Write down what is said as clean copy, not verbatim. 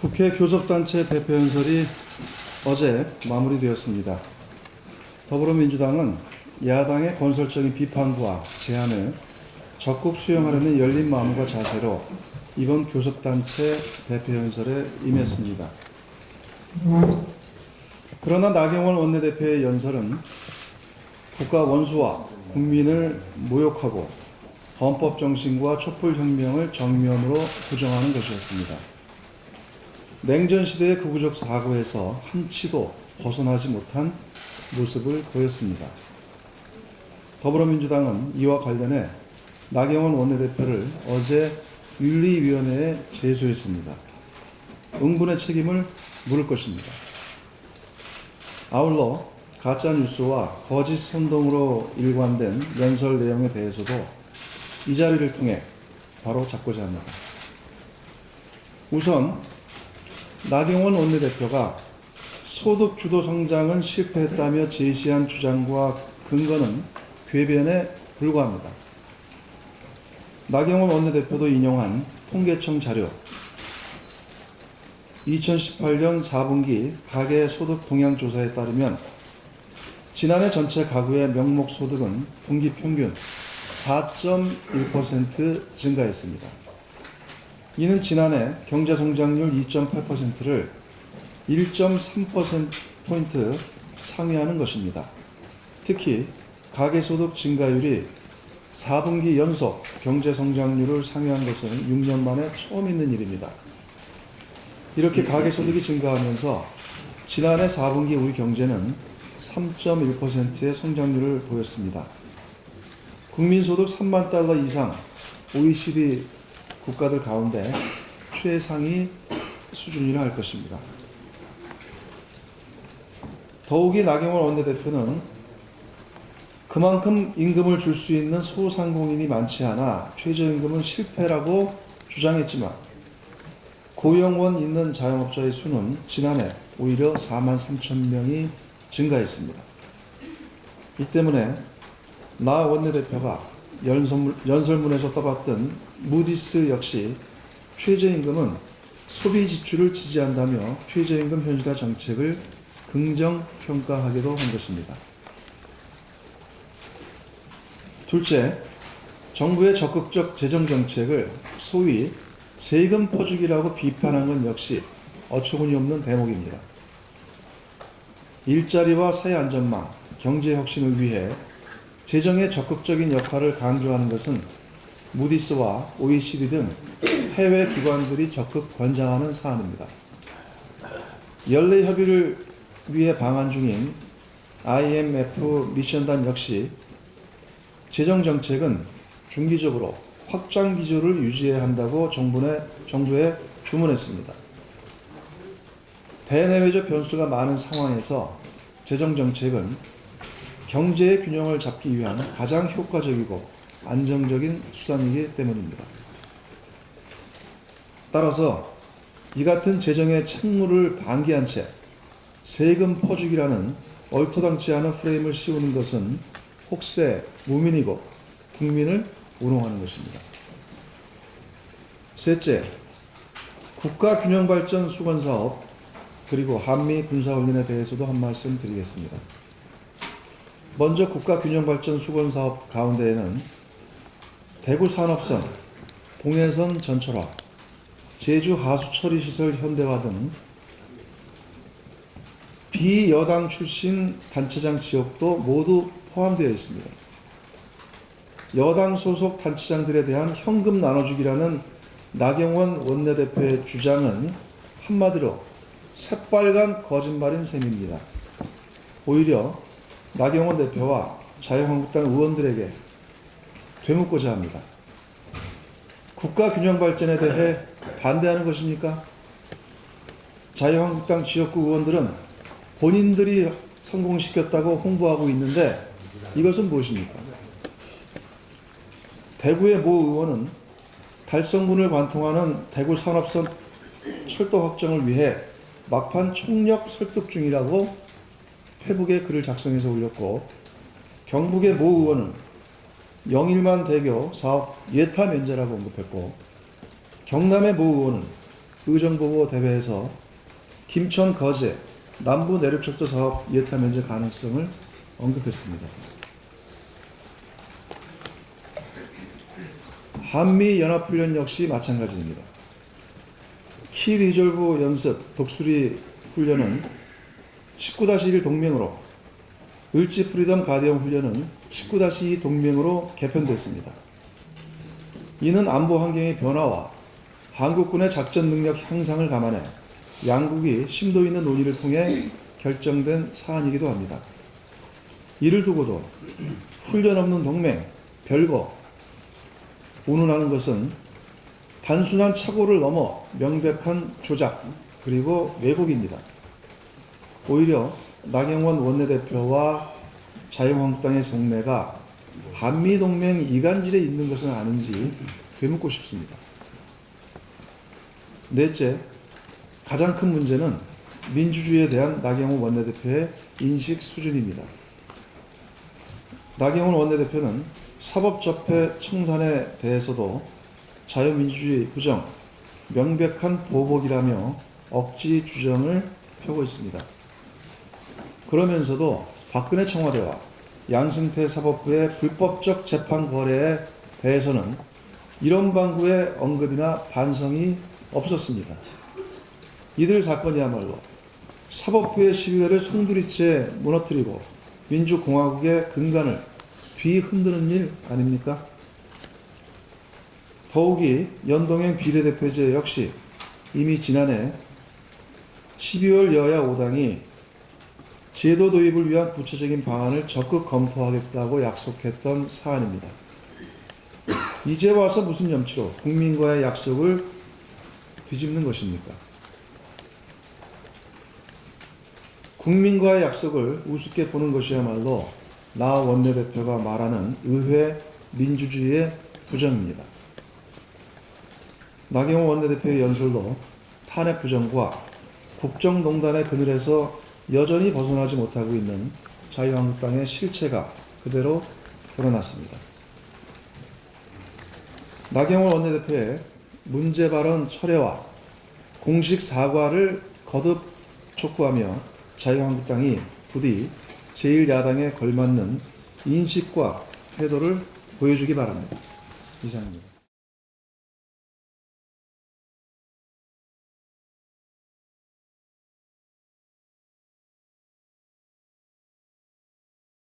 국회 교섭단체 대표연설이 어제 마무리되었습니다. 더불어민주당은 야당의 건설적인 비판과 제안을 적극 수용하려는 열린 마음과 자세로 이번 교섭단체 대표연설에 임했습니다. 그러나 나경원 원내대표의 연설은 국가 원수와 국민을 모욕하고 헌법 정신과 촛불혁명을 정면으로 부정하는 것이었습니다. 냉전 시대의 극우적 사고에서 한치도 벗어나지 못한 모습을 보였습니다. 더불어민주당은 이와 관련해 나경원 원내대표를 어제 윤리위원회에 제소했습니다. 응분의 책임을 물을 것입니다. 아울러 가짜뉴스와 거짓 선동으로 일관된 연설 내용에 대해서도 이 자리를 통해 바로 잡고자 합니다. 우선 나경원 원내대표가 소득주도 성장은 실패했다며 제시한 주장과 근거는 궤변에 불과합니다. 나경원 원내대표도 인용한 통계청 자료 2018년 4분기 가계소득 동향조사에 따르면 지난해 전체 가구의 명목소득은 분기 평균 4.1% 증가했습니다. 이는 지난해 경제성장률 2.8%를 1.3%포인트 상회하는 것입니다. 특히 가계소득 증가율이 4분기 연속 경제성장률을 상회한 것은 6년 만에 처음 있는 일입니다. 이렇게 가계소득이 증가하면서 지난해 4분기 우리 경제는 3.1%의 성장률을 보였습니다. 국민소득 3만 달러 이상 OECD 국가들 가운데 최상위 수준이라 할 것입니다. 더욱이 나경원 원내대표는 그만큼 임금을 줄 수 있는 소상공인이 많지 않아 최저임금은 실패라고 주장했지만 고용원 있는 자영업자의 수는 지난해 오히려 4만 3천 명이 증가했습니다. 이 때문에 나 원내대표가 연설문에서 떠봤던 무디스 역시 최저임금은 소비 지출을 지지한다며 최저임금 현실화 정책을 긍정평가하기도 한 것입니다. 둘째, 정부의 적극적 재정정책을 소위 세금 퍼주기라고 비판한 건 역시 어처구니 없는 대목입니다. 일자리와 사회 안전망, 경제 혁신을 위해 재정의 적극적인 역할을 강조하는 것은 무디스와 OECD 등 해외 기관들이 적극 권장하는 사안입니다. 연례 협의를 위해 방한 중인 IMF 미션단 역시 재정정책은 중기적으로 확장 기조를 유지해야 한다고 정부에 주문했습니다. 대내외적 변수가 많은 상황에서 재정정책은 경제의 균형을 잡기 위한 가장 효과적이고 안정적인 수단이기 때문입니다. 따라서 이 같은 재정의 책무를 방기한 채 세금 퍼주기라는 얼토당치 않은 프레임을 씌우는 것은 혹세 무민이고 국민을 우롱하는 것입니다. 셋째, 국가균형발전 수건사업 그리고 한미 군사훈련에 대해서도 한 말씀 드리겠습니다. 먼저 국가균형발전 수건사업 가운데에는 대구산업선, 동해선 전철화, 제주 하수처리시설 현대화 등 비여당 출신 단체장 지역도 모두 포함되어 있습니다. 여당 소속 단체장들에 대한 현금 나눠주기라는 나경원 원내대표의 주장은 한마디로 새빨간 거짓말인 셈입니다. 오히려 나경원 대표와 자유한국당 의원들에게 되묻고자 합니다. 국가균형발전에 대해 반대하는 것입니까? 자유한국당 지역구 의원들은 본인들이 성공시켰다고 홍보하고 있는데 이것은 무엇입니까? 대구의 모 의원은 달성군을 관통하는 대구 산업선 철도 확정을 위해 막판 총력 설득 중이라고 페북에 글을 작성해서 올렸고, 경북의 모 의원은 영일만 대교 사업 예타 면제라고 언급했고, 경남의 모 의원은 의정보고 대회에서 김천 거제 남부 내륙철도 사업 예타 면제 가능성을 언급했습니다. 한미 연합훈련 역시 마찬가지입니다. 키 리졸브 연습 독수리 훈련은 19-1 동맹으로, 을지 프리덤 가디언 훈련은 19-2 동맹으로 개편됐습니다. 이는 안보 환경의 변화와 한국군의 작전 능력 향상을 감안해 양국이 심도 있는 논의를 통해 결정된 사안이기도 합니다. 이를 두고도 훈련 없는 동맹, 별거, 운운하는 것은 단순한 착오를 넘어 명백한 조작 그리고 왜곡입니다. 오히려 나경원 원내대표와 자유한국당의 속내가 한미동맹 이간질에 있는 것은 아닌지 되묻고 싶습니다. 넷째, 가장 큰 문제는 민주주의에 대한 나경원 원내대표의 인식 수준입니다. 나경원 원내대표는 사법적폐 청산에 대해서도 자유민주주의 부정, 명백한 보복이라며 억지 주장을 펴고 있습니다. 그러면서도 박근혜 청와대와 양승태 사법부의 불법적 재판 거래에 대해서는 이런 방구의 언급이나 반성이 없었습니다. 이들 사건이야말로 사법부의 신뢰를 송두리째 무너뜨리고 민주공화국의 근간을 뒤흔드는 일 아닙니까? 더욱이 연동형 비례대표제 역시 이미 지난해 12월 여야 5당이 제도 도입을 위한 구체적인 방안을 적극 검토하겠다고 약속했던 사안입니다. 이제 와서 무슨 염치로 국민과의 약속을 뒤집는 것입니까? 국민과의 약속을 우습게 보는 것이야말로 나 원내대표가 말하는 의회 민주주의의 부정입니다. 나경원 원내대표의 연설도 탄핵 부정과 국정농단의 그늘에서 여전히 벗어나지 못하고 있는 자유한국당의 실체가 그대로 드러났습니다. 나경원 원내대표의 문제 발언 철회와 공식 사과를 거듭 촉구하며 자유한국당이 부디 제1야당에 걸맞는 인식과 태도를 보여주기 바랍니다. 이상입니다.